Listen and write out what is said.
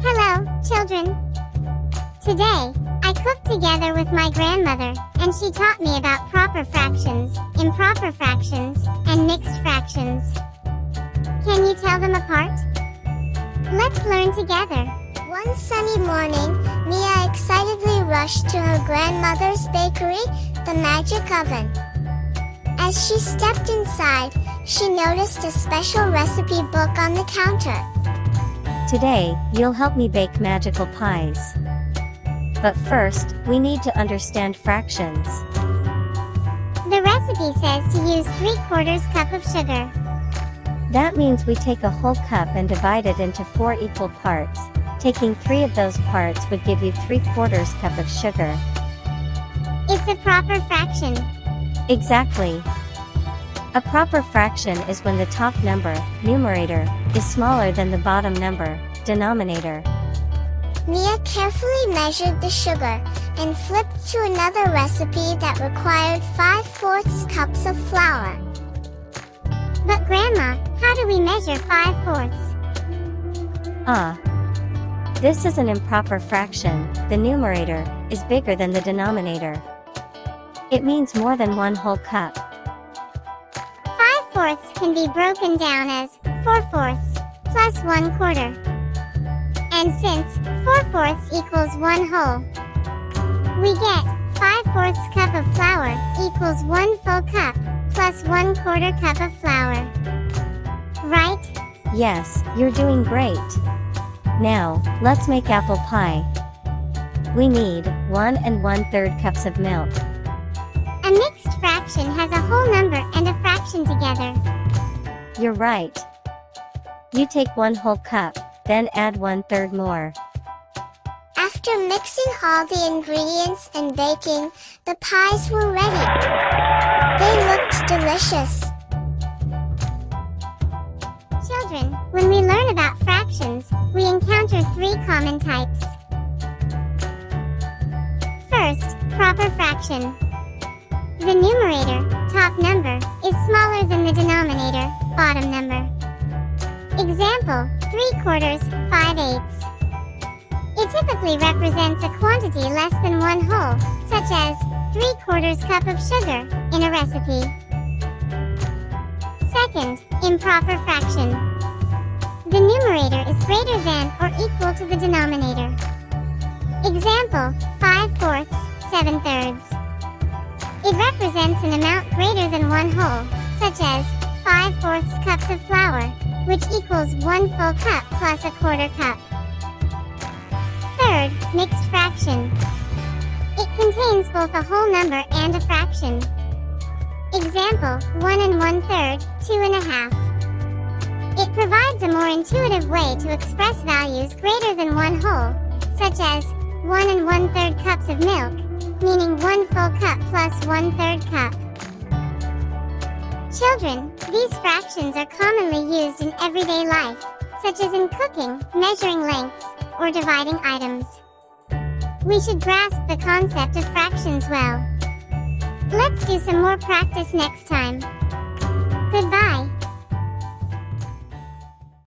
Hello, children. Today, I cooked together with my grandmother, and she taught me about proper fractions, improper fractions, and mixed fractions. Can you tell them apart? Let's learn together. One sunny morning, Mia excitedly rushed to her grandmother's bakery, the magic oven. As she stepped inside, she noticed a special recipe book on the counter. Today, you'll help me bake magical pies. But first, we need to understand fractions. The recipe says to use 3/4 cup of sugar. That means we take a whole cup and divide it into 4 equal parts. Taking 3 of those parts would give you 3/4 cup of sugar. It's a proper fraction. Exactly. A proper fraction is when the top number, numerator, is smaller than the bottom number, denominator. Mia carefully measured the sugar and flipped to another recipe that required 5/4 cups of flour. But Grandma, how do we measure 5/4? This is an improper fraction. The numerator is bigger than the denominator. It means more than 1 whole cup. 5/4 can be broken down as 4/4 plus 1/4. And since 4/4 equals 1 whole, we get 5/4 cup of flour equals 1 full cup plus 1/4 cup of flour. Right? Yes, you're doing great. Now, let's make apple pie. We need 1 1/3 cups of milk. A mixed fraction has a whole number and a fraction together. You're right. You take 1 whole cup, then add 1/3 more. After mixing all the ingredients and baking, the pies were ready. They looked delicious. Children, when we learn about fractions, we encounter 3 common types. First, proper fraction. The numerator, top number, is smaller than the denominator, bottom number. Example, 3/4, 5/8. It typically represents a quantity less than 1 whole, such as 3/4 cup of sugar, in a recipe. Second, improper fraction. The numerator is greater than or equal to the denominator. Example, 5/4, 7/3. It represents an amount greater than 1 whole, such as 5/4 cups of flour, which equals 1 full cup plus 1/4 cup. Third, mixed fraction. It contains both a whole number and a fraction. Example, 1 1/3, 2 1/2. It provides a more intuitive way to express values greater than 1 whole, such as 1 1/3 cups of milk, meaning 1 full cup plus 1/3 cup. Children, these fractions are commonly used in everyday life, such as in cooking, measuring lengths, or dividing items. We should grasp the concept of fractions well. Let's do some more practice next time. Goodbye.